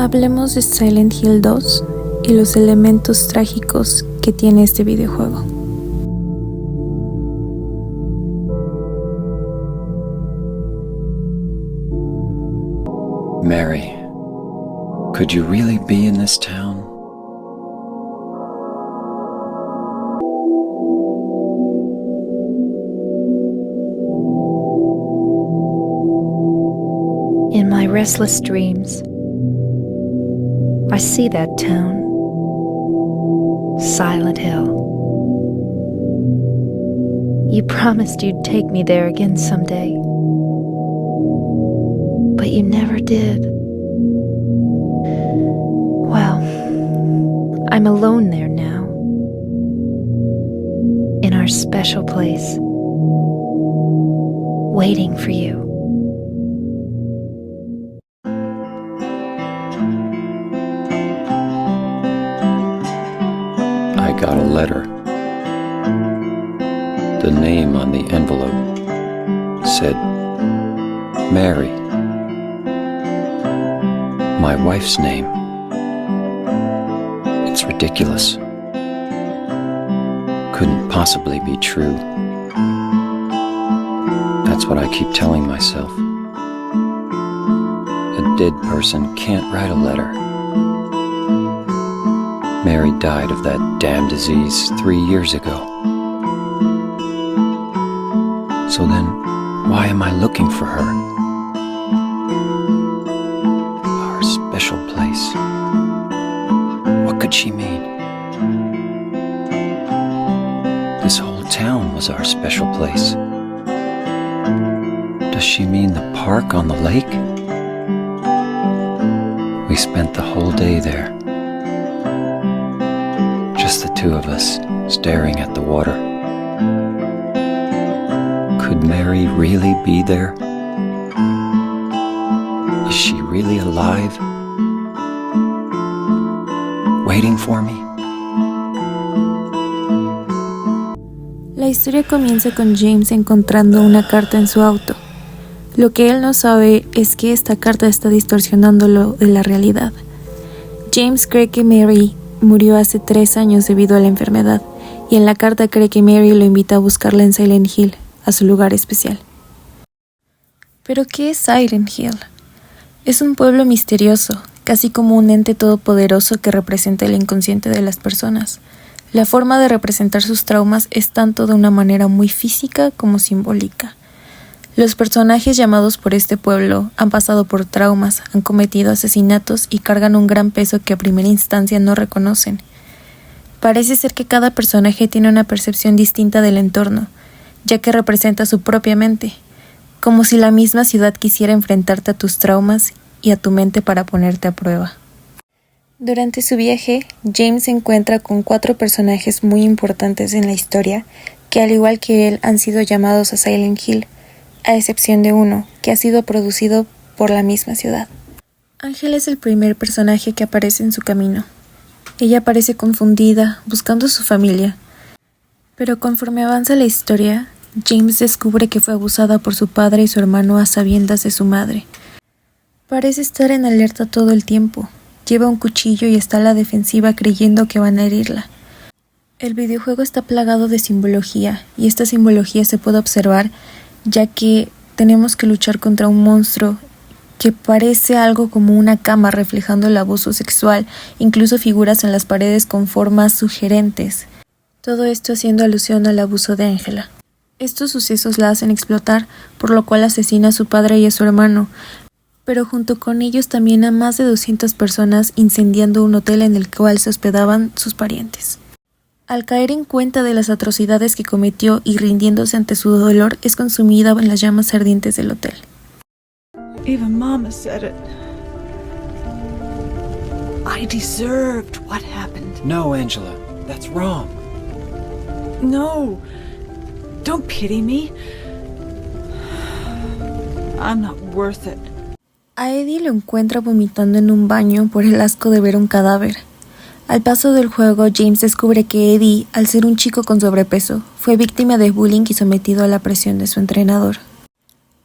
Hablemos de Silent Hill 2 y los elementos trágicos que tiene este videojuego. Mary, could you really be in this town? In my restless dreams, I see that town, Silent Hill. You promised you'd take me there again someday, but you never did. Well, I'm alone there now, in our special place, waiting for you. I got a letter. The name on the envelope said, Mary. My wife's name. It's ridiculous. Couldn't possibly be true. That's what I keep telling myself. A dead person can't write a letter. Mary died of that damn disease 3 years ago. So then, why am I looking for her? Our special place. What could she mean? This whole town was our special place. Does she mean the park on the lake? We spent the whole day there. Just the two of us, staring at the water. Could Mary really be there? Is she really alive? Waiting for me? La historia comienza con James encontrando una carta en su auto. Lo que él no sabe es que esta carta está distorsionándolo de la realidad. James cree que Mary murió hace 3 años debido a la enfermedad, y en la carta cree que Mary lo invita a buscarla en Silent Hill, a su lugar especial. ¿Pero qué es Silent Hill? Es un pueblo misterioso, casi como un ente todopoderoso que representa el inconsciente de las personas. La forma de representar sus traumas es tanto de una manera muy física como simbólica. Los personajes llamados por este pueblo han pasado por traumas, han cometido asesinatos y cargan un gran peso que a primera instancia no reconocen. Parece ser que cada personaje tiene una percepción distinta del entorno, ya que representa su propia mente, como si la misma ciudad quisiera enfrentarte a tus traumas y a tu mente para ponerte a prueba. Durante su viaje, James se encuentra con 4 personajes muy importantes en la historia, que al igual que él han sido llamados a Silent Hill, a excepción de uno, que ha sido producido por la misma ciudad. Ángel es el primer personaje que aparece en su camino. Ella parece confundida, buscando a su familia. Pero conforme avanza la historia, James descubre que fue abusada por su padre y su hermano a sabiendas de su madre. Parece estar en alerta todo el tiempo. Lleva un cuchillo y está a la defensiva creyendo que van a herirla. El videojuego está plagado de simbología, y esta simbología se puede observar ya que tenemos que luchar contra un monstruo que parece algo como una cama reflejando el abuso sexual, incluso figuras en las paredes con formas sugerentes. Todo esto haciendo alusión al abuso de Angela. Estos sucesos la hacen explotar, por lo cual asesina a su padre y a su hermano, pero junto con ellos también a más de 200 personas, incendiando un hotel en el cual se hospedaban sus parientes. Al caer en cuenta de las atrocidades que cometió y rindiéndose ante su dolor, es consumida en las llamas ardientes del hotel. Even Mama said it. I deserved what happened. No, Angela, that's wrong. No, don't pity me. I'm not worth it. A Eddie lo encuentra vomitando en un baño por el asco de ver un cadáver. Al paso del juego, James descubre que Eddie, al ser un chico con sobrepeso, fue víctima de bullying y sometido a la presión de su entrenador.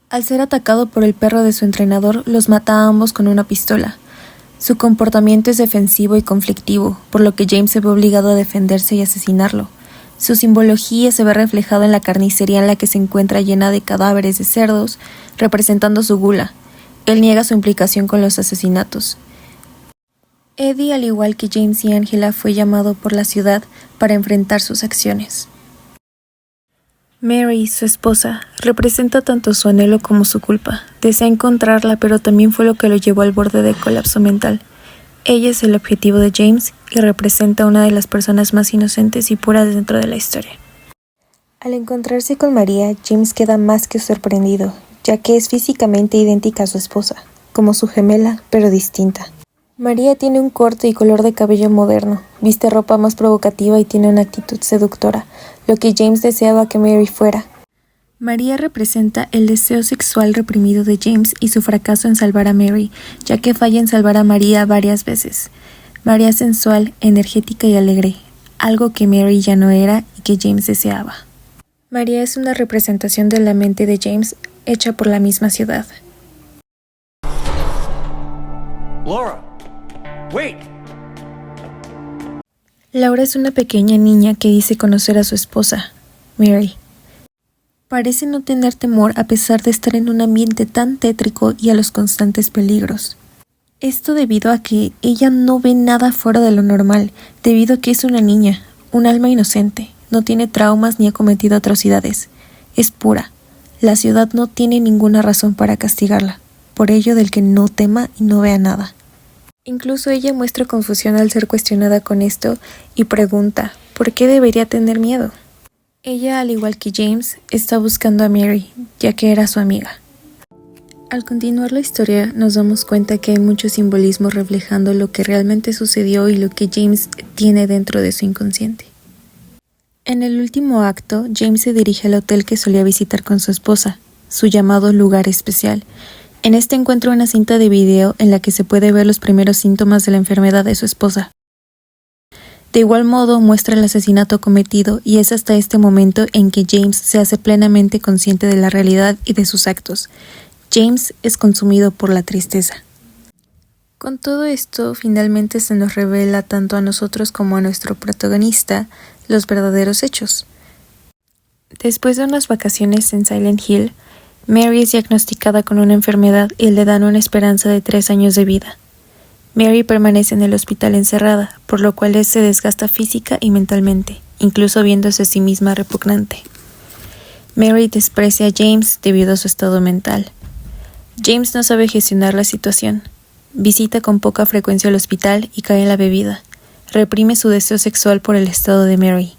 Al ser atacado por el perro de su entrenador, los mata a ambos con una pistola. Su comportamiento es defensivo y conflictivo, por lo que James se ve obligado a defenderse y asesinarlo. Su simbología se ve reflejada en la carnicería en la que se encuentra llena de cadáveres de cerdos, representando su gula. Él niega su implicación con los asesinatos. Eddie, al igual que James y Angela, fue llamado por la ciudad para enfrentar sus acciones. Mary, su esposa, representa tanto su anhelo como su culpa. Desea encontrarla, pero también fue lo que lo llevó al borde de colapso mental. Ella es el objetivo de James y representa a una de las personas más inocentes y puras dentro de la historia. Al encontrarse con María, James queda más que sorprendido, ya que es físicamente idéntica a su esposa, como su gemela, pero distinta. María tiene un corte y color de cabello moderno, viste ropa más provocativa y tiene una actitud seductora, lo que James deseaba que Mary fuera. María representa el deseo sexual reprimido de James y su fracaso en salvar a Mary, ya que falla en salvar a María varias veces. María es sensual, energética y alegre, algo que Mary ya no era y que James deseaba. María es una representación de la mente de James, hecha por la misma ciudad. Laura, wait! Laura es una pequeña niña que dice conocer a su esposa, Mary. Parece no tener temor a pesar de estar en un ambiente tan tétrico y a los constantes peligros. Esto debido a que ella no ve nada fuera de lo normal, debido a que es una niña, un alma inocente, no tiene traumas ni ha cometido atrocidades. Es pura. La ciudad no tiene ninguna razón para castigarla, por ello del que no tema y no vea nada. Incluso ella muestra confusión al ser cuestionada con esto y pregunta, ¿por qué debería tener miedo? Ella, al igual que James, está buscando a Mary, ya que era su amiga. Al continuar la historia, nos damos cuenta que hay mucho simbolismo reflejando lo que realmente sucedió y lo que James tiene dentro de su inconsciente. En el último acto, James se dirige al hotel que solía visitar con su esposa, su llamado lugar especial. En este encuentra una cinta de video en la que se puede ver los primeros síntomas de la enfermedad de su esposa. De igual modo muestra el asesinato cometido y es hasta este momento en que James se hace plenamente consciente de la realidad y de sus actos. James es consumido por la tristeza. Con todo esto, finalmente se nos revela tanto a nosotros como a nuestro protagonista los verdaderos hechos. Después de unas vacaciones en Silent Hill, Mary es diagnosticada con una enfermedad y le dan una esperanza de 3 años de vida. Mary permanece en el hospital encerrada, por lo cual se desgasta física y mentalmente, incluso viéndose a sí misma repugnante. Mary desprecia a James debido a su estado mental. James no sabe gestionar la situación. Visita con poca frecuencia el hospital y cae en la bebida. Reprime su deseo sexual por el estado de Mary.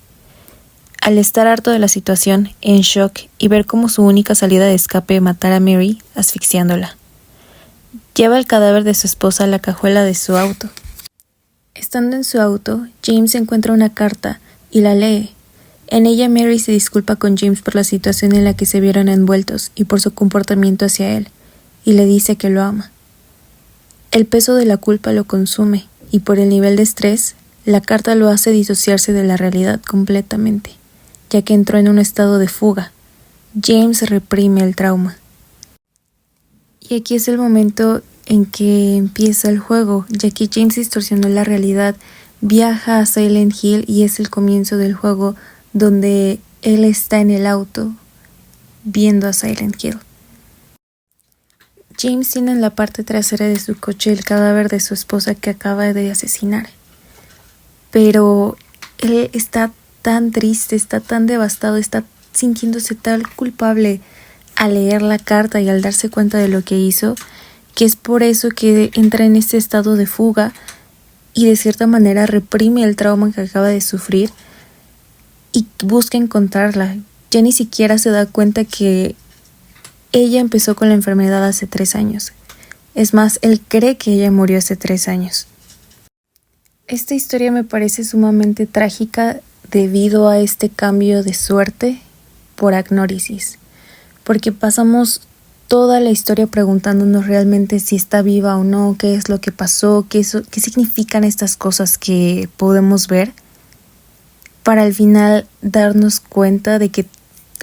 Al estar harto de la situación, en shock y ver cómo su única salida de escape es matar a Mary, asfixiándola. Lleva el cadáver de su esposa a la cajuela de su auto. Estando en su auto, James encuentra una carta y la lee. En ella Mary se disculpa con James por la situación en la que se vieron envueltos y por su comportamiento hacia él, y le dice que lo ama. El peso de la culpa lo consume, y por el nivel de estrés, la carta lo hace disociarse de la realidad completamente, ya que entró en un estado de fuga. James reprime el trauma. Y aquí es el momento en que empieza el juego, ya que James distorsionó la realidad, viaja a Silent Hill y es el comienzo del juego donde él está en el auto viendo a Silent Hill. James tiene en la parte trasera de su coche el cadáver de su esposa que acaba de asesinar. Pero él está tan triste, está tan devastado, está sintiéndose tan culpable al leer la carta y al darse cuenta de lo que hizo, que es por eso que entra en este estado de fuga y de cierta manera reprime el trauma que acaba de sufrir y busca encontrarla. Ya ni siquiera se da cuenta que ella empezó con la enfermedad hace 3 años. Es más, él cree que ella murió hace 3 años. Esta historia me parece sumamente trágica debido a este cambio de suerte por agnórisis, porque pasamos toda la historia preguntándonos realmente si está viva o no, qué es lo que pasó, qué significan estas cosas que podemos ver, para al final darnos cuenta de que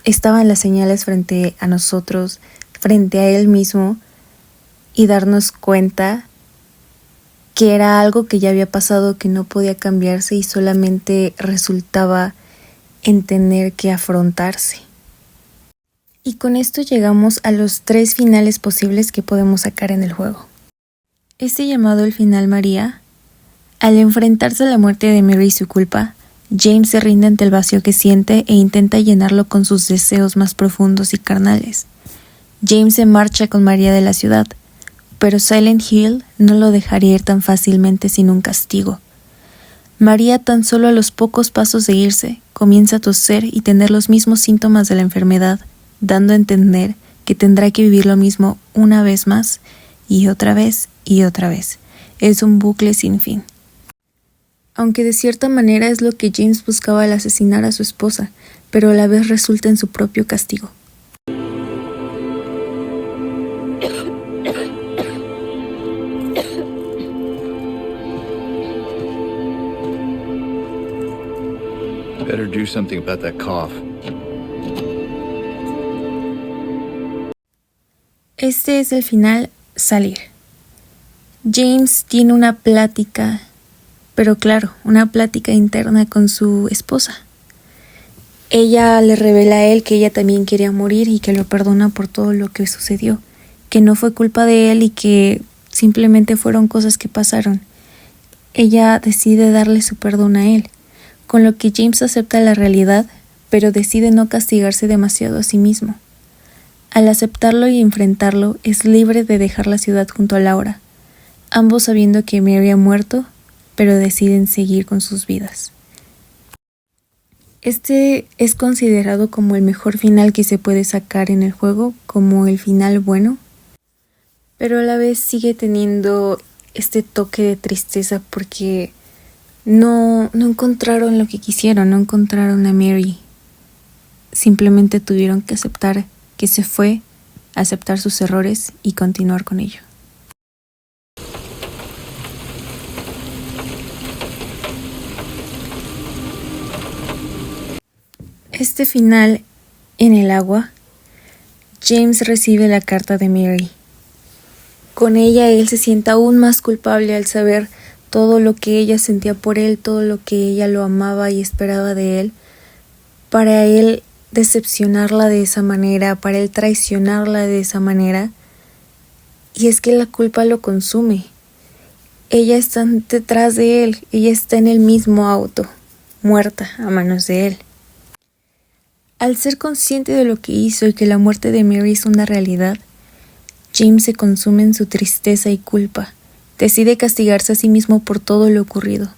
estaban las señales frente a nosotros, frente a él mismo, y darnos cuenta que era algo que ya había pasado, que no podía cambiarse y solamente resultaba en tener que afrontarse. Y con esto llegamos a los 3 finales posibles que podemos sacar en el juego. Este llamado el final María, al enfrentarse a la muerte de Mary y su culpa, James se rinde ante el vacío que siente e intenta llenarlo con sus deseos más profundos y carnales. James se marcha con María de la ciudad, pero Silent Hill no lo dejaría ir tan fácilmente sin un castigo. María, tan solo a los pocos pasos de irse, comienza a toser y tener los mismos síntomas de la enfermedad, dando a entender que tendrá que vivir lo mismo una vez más y otra vez y otra vez. Es un bucle sin fin. Aunque de cierta manera es lo que James buscaba al asesinar a su esposa, pero a la vez resulta en su propio castigo. Better do something about that cough. Este es el final, salir. James tiene una plática, pero claro, una plática interna con su esposa. Ella le revela a él que ella también quería morir y que lo perdona por todo lo que sucedió, que no fue culpa de él y que simplemente fueron cosas que pasaron. Ella decide darle su perdón a él, con lo que James acepta la realidad, pero decide no castigarse demasiado a sí mismo. Al aceptarlo y enfrentarlo, es libre de dejar la ciudad junto a Laura, ambos sabiendo que Mary ha muerto, pero deciden seguir con sus vidas. Este es considerado como el mejor final que se puede sacar en el juego, como el final bueno, pero a la vez sigue teniendo este toque de tristeza porque no encontraron lo que quisieron, no encontraron a Mary. Simplemente tuvieron que aceptar que se fue, aceptar sus errores y continuar con ello. Este final, en el agua, James recibe la carta de Mary. Con ella él se siente aún más culpable al saber todo lo que ella sentía por él, todo lo que ella lo amaba y esperaba de él. Para él decepcionarla de esa manera, para él traicionarla de esa manera. Y es que la culpa lo consume. Ella está detrás de él, ella está en el mismo auto, muerta a manos de él. Al ser consciente de lo que hizo y que la muerte de Mary es una realidad, James se consume en su tristeza y culpa. Decide castigarse a sí mismo por todo lo ocurrido.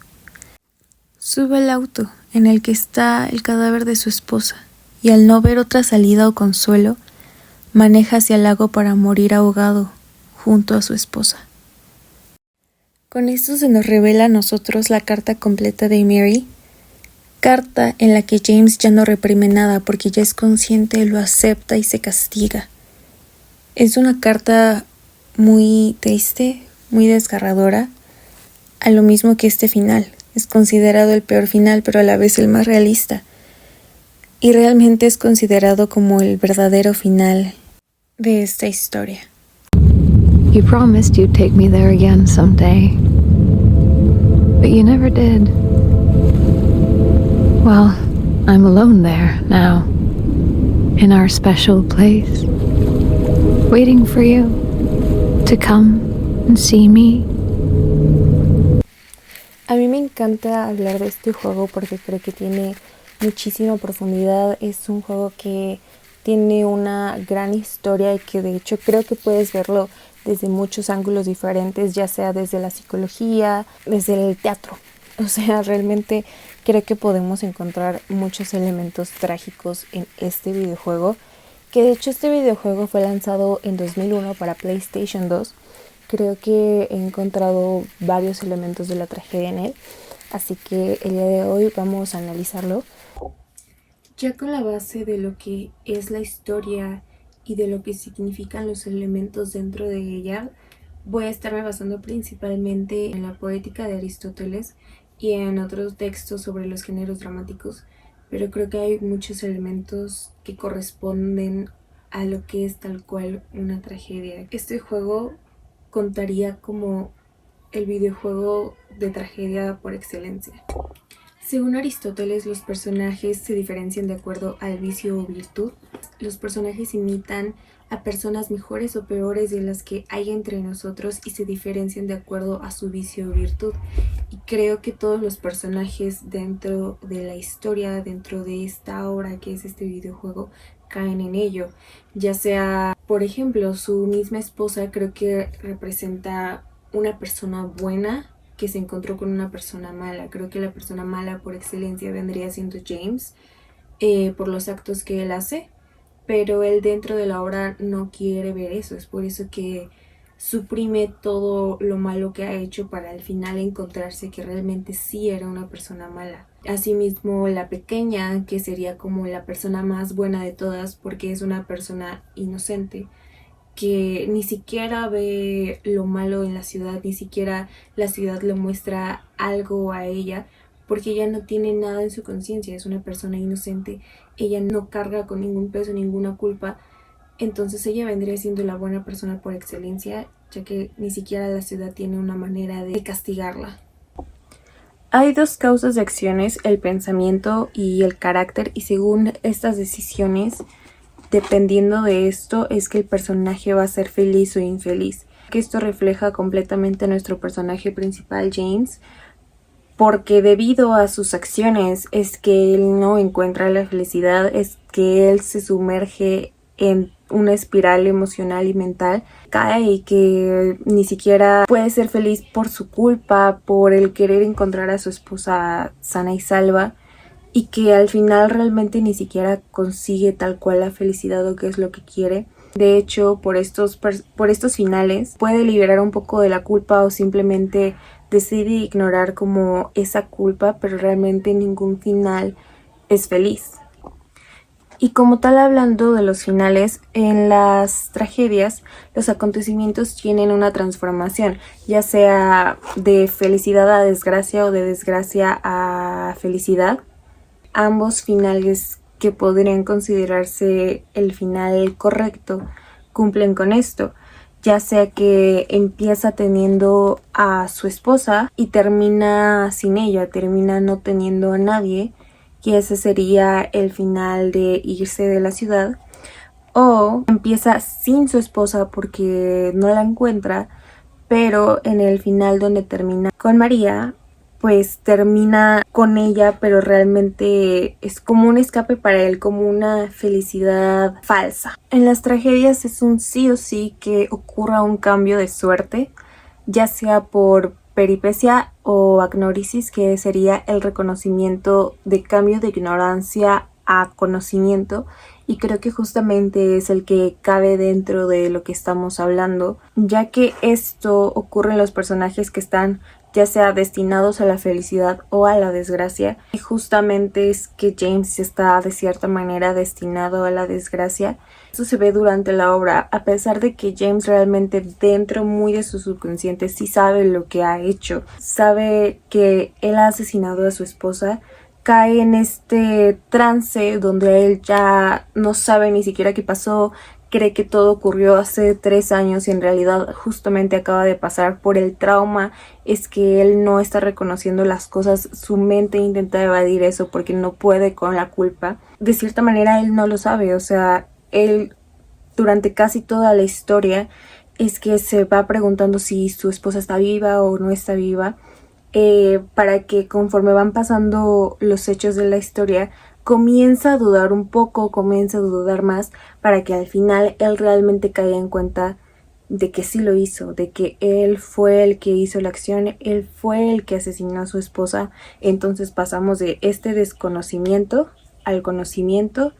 Sube al auto en el que está el cadáver de su esposa y al no ver otra salida o consuelo, maneja hacia el lago para morir ahogado junto a su esposa. Con esto se nos revela a nosotros la carta completa de Mary, carta en la que James ya no reprime nada porque ya es consciente, lo acepta y se castiga. Es una carta muy triste, muy desgarradora, a lo mismo que este final. Es considerado el peor final, pero a la vez el más realista. Y realmente es considerado como el verdadero final de esta historia. You promised you'd take me there again someday, but you never did. Well, I'm alone there now, in our special place, waiting for you to come and see me. A mí me encanta hablar de este juego porque creo que tiene muchísima profundidad. Es un juego que tiene una gran historia y que de hecho creo que puedes verlo desde muchos ángulos diferentes, ya sea desde la psicología, desde el teatro. O sea, realmente creo que podemos encontrar muchos elementos trágicos en este videojuego, que de hecho este videojuego fue lanzado en 2001 para PlayStation 2. Creo que he encontrado varios elementos de la tragedia en él, así que el día de hoy vamos a analizarlo. Ya con la base de lo que es la historia y de lo que significan los elementos dentro de ella, voy a estarme basando principalmente en la poética de Aristóteles y en otros textos sobre los géneros dramáticos, pero creo que hay muchos elementos que corresponden a lo que es tal cual una tragedia. Este juego contaría como el videojuego de tragedia por excelencia. Según Aristóteles, los personajes se diferencian de acuerdo al vicio o virtud. Los personajes imitan a personas mejores o peores de las que hay entre nosotros y se diferencian de acuerdo a su vicio o virtud. Y creo que todos los personajes dentro de la historia, dentro de esta obra que es este videojuego, caen en ello. Ya sea, por ejemplo, su misma esposa creo que representa una persona buena que se encontró con una persona mala. Creo que la persona mala por excelencia vendría siendo James, por los actos que él hace, pero él dentro de la obra no quiere ver eso. Es por eso que suprime todo lo malo que ha hecho para al final encontrarse que realmente sí era una persona mala. Asimismo, la pequeña, que sería como la persona más buena de todas porque es una persona inocente, que ni siquiera ve lo malo en la ciudad, ni siquiera la ciudad le muestra algo a ella, porque ella no tiene nada en su conciencia, es una persona inocente, ella no carga con ningún peso, ninguna culpa, entonces ella vendría siendo la buena persona por excelencia, ya que ni siquiera la ciudad tiene una manera de castigarla. Hay dos causas de acciones, el pensamiento y el carácter, y según estas decisiones, dependiendo de esto, es que el personaje va a ser feliz o infeliz. Que esto refleja completamente a nuestro personaje principal, James, porque debido a sus acciones es que él no encuentra la felicidad, es que él se sumerge en una espiral emocional y mental, cae y que ni siquiera puede ser feliz por su culpa, por el querer encontrar a su esposa sana y salva, y que al final realmente ni siquiera consigue tal cual la felicidad o qué es lo que quiere. De hecho, por estos finales puede liberar un poco de la culpa o simplemente decide ignorar como esa culpa, pero realmente ningún final es feliz. Y como tal, hablando de los finales, en las tragedias los acontecimientos tienen una transformación, ya sea de felicidad a desgracia o de desgracia a felicidad. Ambos finales que podrían considerarse el final correcto cumplen con esto, ya sea que empieza teniendo a su esposa y termina sin ella, termina no teniendo a nadie, y ese sería el final de irse de la ciudad, o empieza sin su esposa porque no la encuentra, pero en el final donde termina con María, pues termina con ella, pero realmente es como un escape para él, como una felicidad falsa. En las tragedias es un sí o sí que ocurra un cambio de suerte, ya sea por peripecia o agnorisis, que sería el reconocimiento de cambio de ignorancia a conocimiento, y creo que justamente es el que cabe dentro de lo que estamos hablando, ya que esto ocurre en los personajes que están ya sea destinados a la felicidad o a la desgracia, y justamente es que James está de cierta manera destinado a la desgracia. Eso se ve durante la obra, a pesar de que James realmente dentro muy de su subconsciente sí sabe lo que ha hecho, sabe que él ha asesinado a su esposa, cae en este trance donde él ya no sabe ni siquiera qué pasó, cree que todo ocurrió hace 3 años y en realidad justamente acaba de pasar. Por el trauma es que él no está reconociendo las cosas, su mente intenta evadir eso porque no puede con la culpa. De cierta manera él no lo sabe, o sea, él durante casi toda la historia es que se va preguntando si su esposa está viva o no está viva, para que conforme van pasando los hechos de la historia comienza a dudar un poco, comienza a dudar más, para que al final él realmente caiga en cuenta de que sí lo hizo, de que él fue el que hizo la acción, él fue el que asesinó a su esposa. Entonces pasamos de este desconocimiento al conocimiento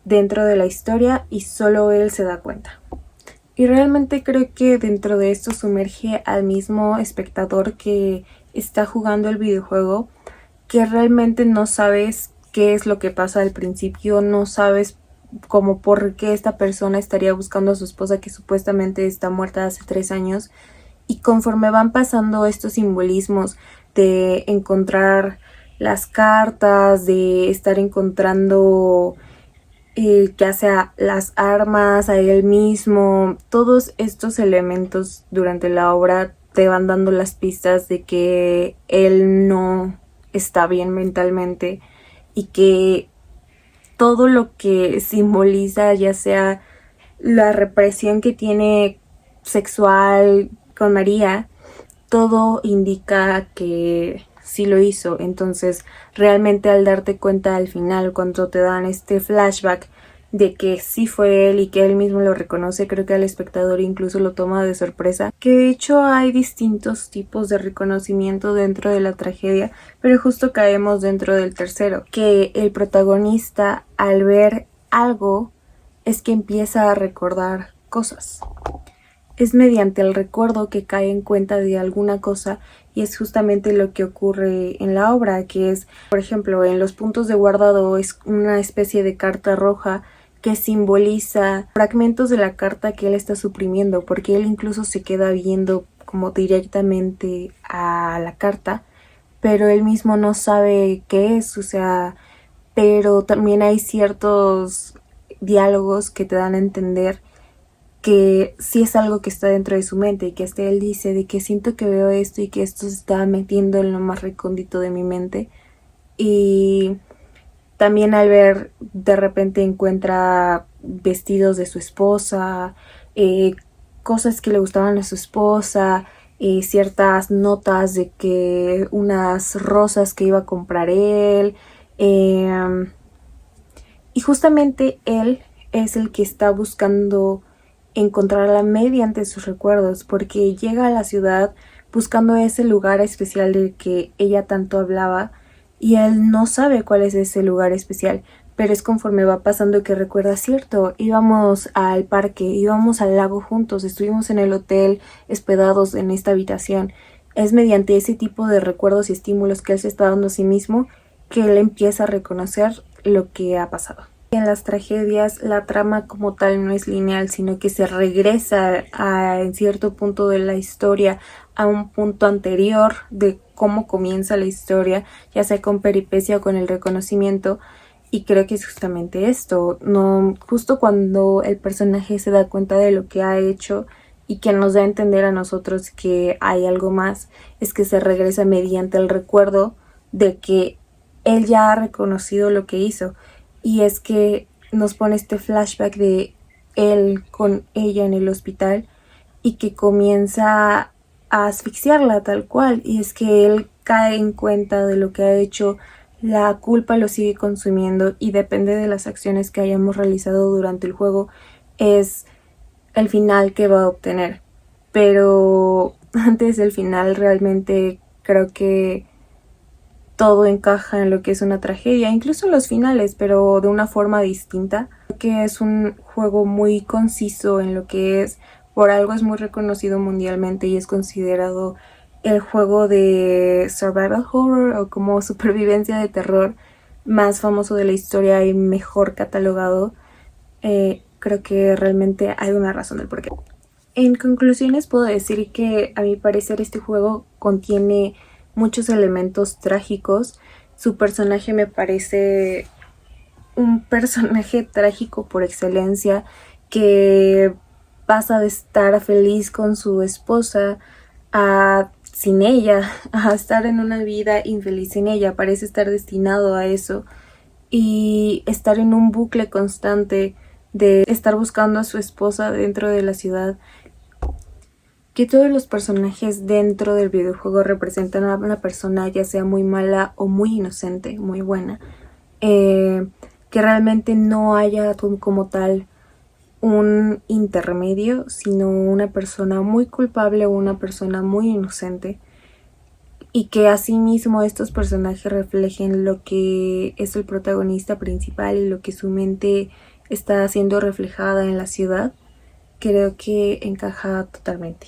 dentro de la historia y solo él se da cuenta. Y realmente creo que dentro de esto sumerge al mismo espectador que está jugando el videojuego, que realmente no sabes qué es lo que pasa al principio, no sabes como por qué esta persona estaría buscando a su esposa que supuestamente está muerta hace 3 años, y conforme van pasando estos simbolismos de encontrar las cartas, de estar encontrando ya sea las armas, a él mismo, todos estos elementos durante la obra te van dando las pistas de que él no está bien mentalmente y que todo lo que simboliza, ya sea la represión que tiene sexual con María, todo indica que sí lo hizo. Entonces realmente al darte cuenta al final, cuando te dan este flashback de que sí fue él y que él mismo lo reconoce, creo que al espectador incluso lo toma de sorpresa. Que de hecho hay distintos tipos de reconocimiento dentro de la tragedia, pero justo caemos dentro del tercero, que el protagonista al ver algo es que empieza a recordar cosas. Es mediante el recuerdo que cae en cuenta de alguna cosa, y es justamente lo que ocurre en la obra, que es, por ejemplo, en los puntos de guardado es una especie de carta roja que simboliza fragmentos de la carta que él está suprimiendo, porque él incluso se queda viendo como directamente a la carta, pero él mismo no sabe qué es, o sea, pero también hay ciertos diálogos que te dan a entender que sí es algo que está dentro de su mente, y que hasta él dice de que siento que veo esto y que esto se está metiendo en lo más recóndito de mi mente. Y también al ver, de repente encuentra vestidos de su esposa, cosas que le gustaban a su esposa, ciertas notas de que unas rosas que iba a comprar él, y justamente él es el que está buscando encontrarla mediante sus recuerdos, porque llega a la ciudad buscando ese lugar especial del que ella tanto hablaba, y él no sabe cuál es ese lugar especial, pero es conforme va pasando que recuerda, cierto, íbamos al parque, íbamos al lago juntos, estuvimos en el hotel hospedados en esta habitación. Es mediante ese tipo de recuerdos y estímulos que él se está dando a sí mismo que él empieza a reconocer lo que ha pasado. En las tragedias la trama como tal no es lineal, sino que se regresa en cierto punto de la historia a un punto anterior de cómo comienza la historia, ya sea con peripecia o con el reconocimiento. Y creo que es justamente esto, no, justo cuando el personaje se da cuenta de lo que ha hecho y que nos da a entender a nosotros que hay algo más, es que se regresa mediante el recuerdo de que él ya ha reconocido lo que hizo. Y es que nos pone este flashback de él con ella en el hospital y que comienza a asfixiarla tal cual. Y es que él cae en cuenta de lo que ha hecho, la culpa lo sigue consumiendo y depende de las acciones que hayamos realizado durante el juego es el final que va a obtener. Pero antes del final realmente creo que todo encaja en lo que es una tragedia, incluso los finales, pero de una forma distinta. Creo que es un juego muy conciso en lo que es, por algo es muy reconocido mundialmente y es considerado el juego de survival horror o como supervivencia de terror más famoso de la historia y mejor catalogado. Creo que realmente hay una razón del porqué. En conclusiones puedo decir que a mi parecer este juego contiene muchos elementos trágicos. Su personaje me parece un personaje trágico por excelencia, que pasa de estar feliz con su esposa a sin ella, a estar en una vida infeliz sin ella. Parece estar destinado a eso y estar en un bucle constante de estar buscando a su esposa dentro de la ciudad. Que todos los personajes dentro del videojuego representan a una persona ya sea muy mala o muy inocente, muy buena. Que realmente no haya como tal un intermedio, sino una persona muy culpable o una persona muy inocente. Y que asimismo estos personajes reflejen lo que es el protagonista principal y lo que su mente está siendo reflejada en la ciudad. Creo que encaja totalmente.